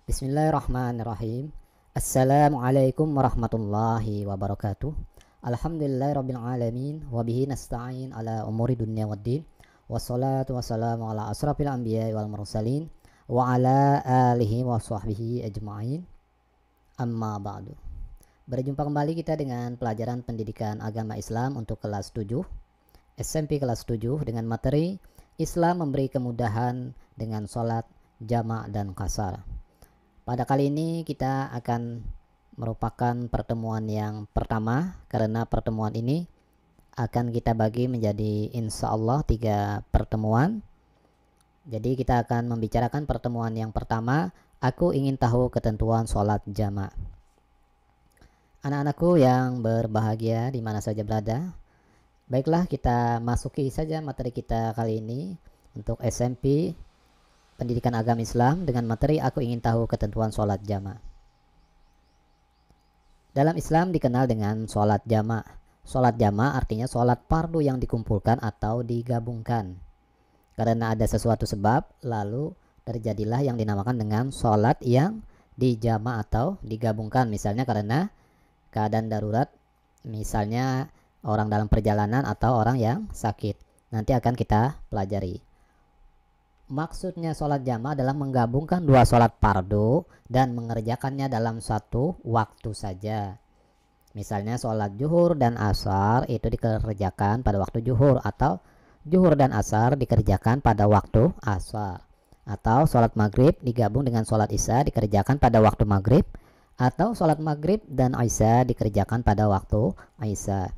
Bismillahirrahmanirrahim. Assalamualaikum warahmatullahi wabarakatuh. Alhamdulillahirabbil alamin wa bihi nasta'in ala umuri dunya waddin. Wassalatu wassalamu ala asrafil anbiya'i wal mursalin wa ala alihi wa sahbihi ajma'in. Amma ba'du. Berjumpa kembali kita dengan pelajaran pendidikan agama Islam untuk kelas 7 SMP kelas 7 dengan materi Islam memberi kemudahan dengan sholat jamak dan qasar. Pada kali ini kita akan merupakan pertemuan yang pertama, karena pertemuan ini akan kita bagi menjadi insya Allah 3 pertemuan. Jadi kita akan membicarakan pertemuan yang pertama, aku ingin tahu ketentuan sholat jamak. Anak-anakku yang berbahagia di mana saja berada, baiklah kita masuki saja materi kita kali ini untuk SMP Pendidikan Agama Islam dengan materi aku ingin tahu ketentuan sholat jamak. Dalam Islam dikenal dengan sholat jamak. Sholat jamak artinya sholat fardu yang dikumpulkan atau digabungkan. Karena ada sesuatu sebab, lalu terjadilah yang dinamakan dengan sholat yang dijamak atau digabungkan. Misalnya karena keadaan darurat, misalnya orang dalam perjalanan atau orang yang sakit. Nanti akan kita pelajari. Maksudnya sholat jamak adalah menggabungkan 2 sholat fardu dan mengerjakannya dalam satu waktu saja. Misalnya sholat zuhur dan asar itu dikerjakan pada waktu zuhur, atau zuhur dan asar dikerjakan pada waktu asar, atau sholat maghrib digabung dengan sholat isya dikerjakan pada waktu maghrib, atau sholat maghrib dan isya dikerjakan pada waktu isya.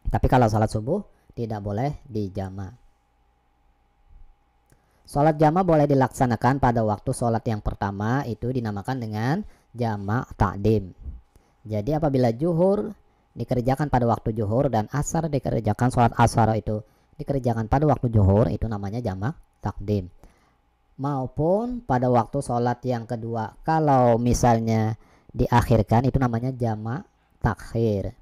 Tapi kalau sholat subuh tidak boleh dijamak. Sholat jamak boleh dilaksanakan pada waktu sholat yang pertama, itu dinamakan dengan jamak takdim. Jadi apabila zuhur dikerjakan pada waktu zuhur dan asar dikerjakan, sholat asar itu dikerjakan pada waktu zuhur, itu namanya jamak takdim. Maupun pada waktu sholat yang kedua, kalau misalnya diakhirkan, itu namanya jamak takhir.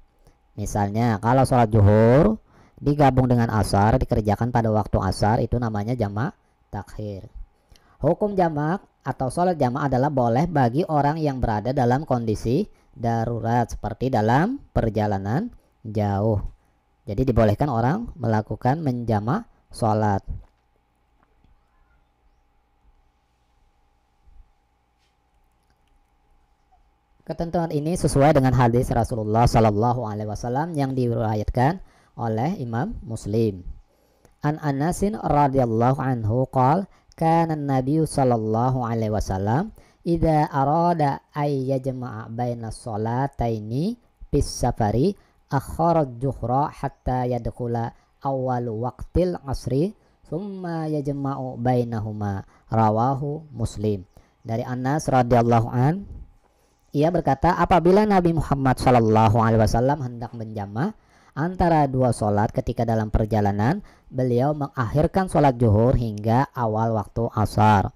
Misalnya kalau sholat zuhur digabung dengan asar dikerjakan pada waktu asar, itu namanya jamak takhir. Hukum jamak atau sholat jamak adalah boleh bagi orang yang berada dalam kondisi darurat seperti dalam perjalanan jauh. Jadi dibolehkan orang melakukan menjamak sholat. Ketentuan ini sesuai dengan hadis Rasulullah Sallallahu Alaihi Wasallam yang diriwayatkan oleh Imam Muslim. An Anasin radhiyallahu anhu qala kana an-nabiy sallallahu alaihi wasallam idza arada ay yajma'a baina sholataini bis safari akhara adh-dhuhra hatta yadkhula awwal waqtil asri thumma yajma'u bainahuma, rawahu Muslim. Dari Anas radhiyallahu an, ia berkata, apabila Nabi Muhammad sallallahu alaihi wasallam hendak menjamak antara 2 sholat ketika dalam perjalanan, beliau mengakhirkan sholat zuhur hingga awal waktu asar.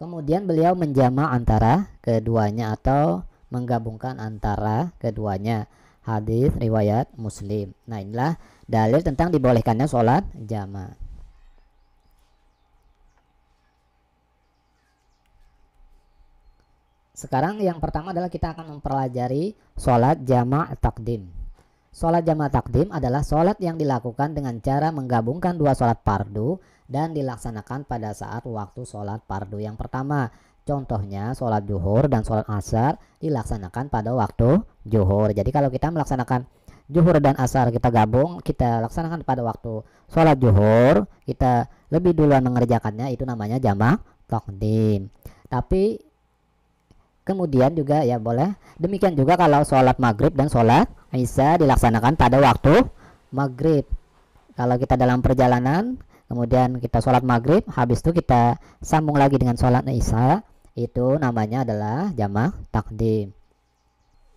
Kemudian beliau menjamak antara keduanya atau menggabungkan antara keduanya. Hadis riwayat Muslim. Nah, inilah dalil tentang dibolehkannya sholat jamak. Sekarang yang pertama adalah kita akan mempelajari sholat jamak takdim. Sholat jamak takdim adalah sholat yang dilakukan dengan cara menggabungkan 2 sholat fardu dan dilaksanakan pada saat waktu sholat fardu yang pertama. Contohnya sholat zuhur dan sholat asar dilaksanakan pada waktu zuhur. Jadi kalau kita melaksanakan zuhur dan asar kita gabung, kita laksanakan pada waktu sholat zuhur, kita lebih duluan mengerjakannya, itu namanya jamak takdim. Tapi kemudian juga ya boleh demikian juga kalau sholat maghrib dan sholat isya dilaksanakan pada waktu maghrib. Kalau kita dalam perjalanan kemudian kita sholat maghrib, habis itu kita sambung lagi dengan sholat isya, itu namanya adalah jamak takdim.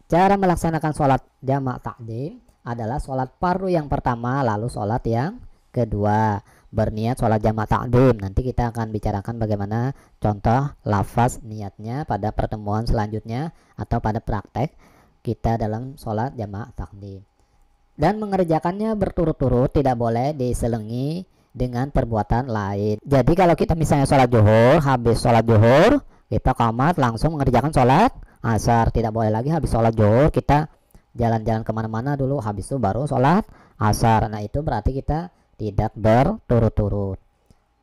Cara melaksanakan sholat jamak takdim adalah sholat fardu yang pertama, lalu sholat yang kedua. Berniat sholat jamak takdim. Nanti kita akan bicarakan bagaimana contoh lafaz niatnya pada pertemuan selanjutnya atau pada praktek kita dalam sholat jamak takdim. Dan mengerjakannya berturut-turut, tidak boleh diselingi dengan perbuatan lain. Jadi kalau kita misalnya sholat zuhur, habis sholat zuhur kita qomat langsung mengerjakan sholat asar. Tidak boleh lagi habis sholat zuhur kita jalan-jalan kemana-mana dulu, habis itu baru sholat asar. Nah itu berarti kita tidak berturut-turut.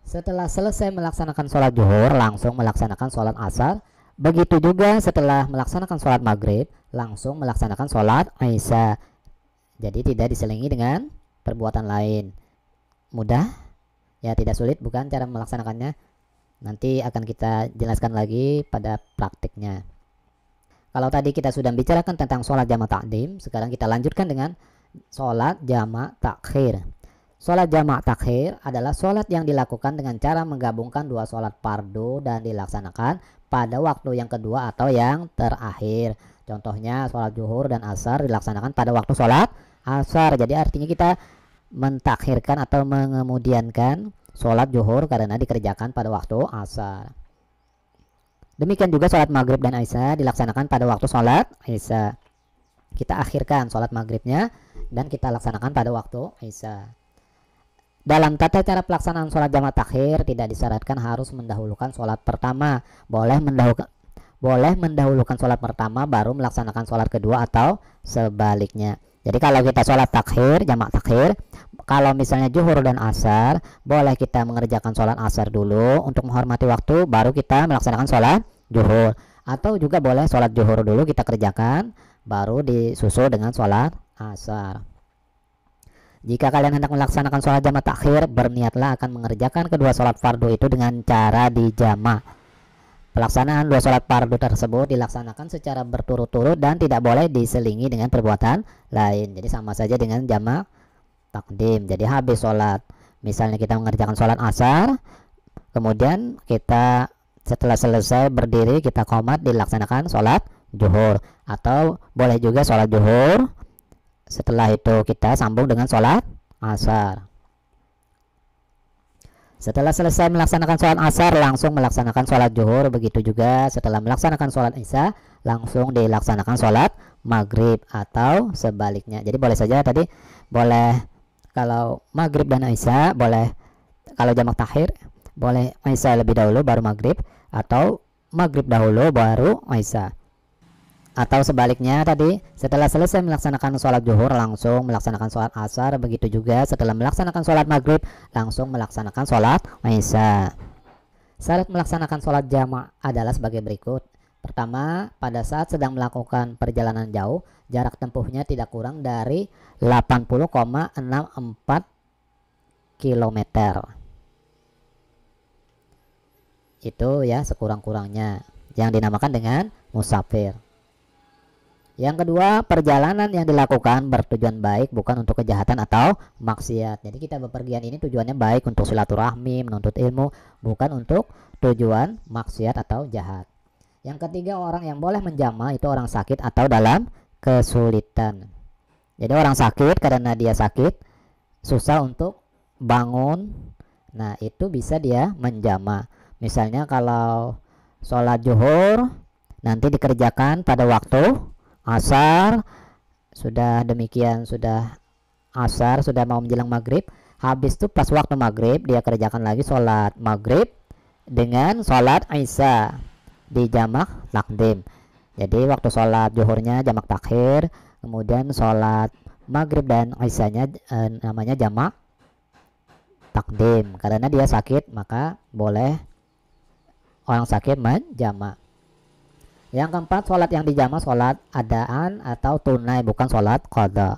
Setelah selesai melaksanakan sholat zuhur langsung melaksanakan sholat asar. Begitu juga setelah melaksanakan sholat maghrib langsung melaksanakan sholat isya. Jadi tidak diselingi dengan perbuatan lain. Mudah ya, tidak sulit bukan cara melaksanakannya. Nanti akan kita jelaskan lagi pada praktiknya. Kalau tadi kita sudah bicarakan tentang sholat jamak takdim, sekarang kita lanjutkan dengan sholat jamak takhir. Sholat jamak takhir adalah sholat yang dilakukan dengan cara menggabungkan dua sholat fardu dan dilaksanakan pada waktu yang kedua atau yang terakhir. Contohnya sholat zuhur dan asar dilaksanakan pada waktu sholat asar. Jadi artinya kita mentakhirkan atau mengemudiankan sholat zuhur karena dikerjakan pada waktu asar. Demikian juga sholat maghrib dan isya dilaksanakan pada waktu sholat isya. Kita akhirkan sholat maghribnya dan kita laksanakan pada waktu isya. Dalam tata cara pelaksanaan sholat jamak takhir tidak disyaratkan harus mendahulukan sholat pertama. Boleh mendahulukan sholat pertama baru melaksanakan sholat kedua atau sebaliknya. Jadi kalau kita sholat takhir, jamak takhir, kalau misalnya zuhur dan asar, boleh kita mengerjakan sholat asar dulu untuk menghormati waktu, baru kita melaksanakan sholat zuhur. Atau juga boleh sholat zuhur dulu kita kerjakan, baru disusul dengan sholat asar. Jika kalian hendak melaksanakan sholat jamak takhir, berniatlah akan mengerjakan kedua sholat fardu itu dengan cara dijamak. Pelaksanaan dua sholat fardu tersebut dilaksanakan secara berturut-turut dan tidak boleh diselingi dengan perbuatan lain. Jadi sama saja dengan jamak takdim. Jadi habis sholat, misalnya kita mengerjakan sholat asar, kemudian kita setelah selesai berdiri kita qomat dilaksanakan sholat zuhur. Atau boleh juga sholat zuhur, setelah itu kita sambung dengan sholat asar. Setelah selesai melaksanakan sholat asar langsung melaksanakan sholat zuhur. Begitu juga setelah melaksanakan sholat isya langsung dilaksanakan sholat maghrib atau sebaliknya. Jadi boleh saja tadi, boleh kalau maghrib dan isya, boleh kalau jamak takhir boleh isya lebih dahulu baru maghrib, atau maghrib dahulu baru isya. Atau sebaliknya tadi, setelah selesai melaksanakan sholat zuhur langsung melaksanakan sholat asar. Begitu juga setelah melaksanakan sholat maghrib langsung melaksanakan sholat isya. Syarat melaksanakan sholat jamak adalah sebagai berikut. Pertama, pada saat sedang melakukan perjalanan jauh, jarak tempuhnya tidak kurang dari 80,64 km. Itu ya sekurang-kurangnya yang dinamakan dengan musafir. Yang kedua, perjalanan yang dilakukan bertujuan baik, bukan untuk kejahatan atau maksiat. Jadi kita bepergian ini tujuannya baik untuk silaturahmi, menuntut ilmu, bukan untuk tujuan maksiat atau jahat. Yang ketiga, orang yang boleh menjama itu orang sakit atau dalam kesulitan. Jadi orang sakit karena dia sakit, susah untuk bangun, nah itu bisa dia menjama. Misalnya kalau sholat zuhur nanti dikerjakan pada waktu asar, sudah demikian sudah asar, sudah mau menjelang maghrib, habis itu pas waktu maghrib dia kerjakan lagi sholat maghrib dengan sholat isya di jamak takdim. Jadi waktu sholat zuhurnya jamak takhir, kemudian sholat maghrib dan isyanya namanya jamak takdim. Karena dia sakit maka boleh orang sakit menjamak. Yang keempat, sholat yang dijamak sholat adaan atau tunai, bukan sholat qada.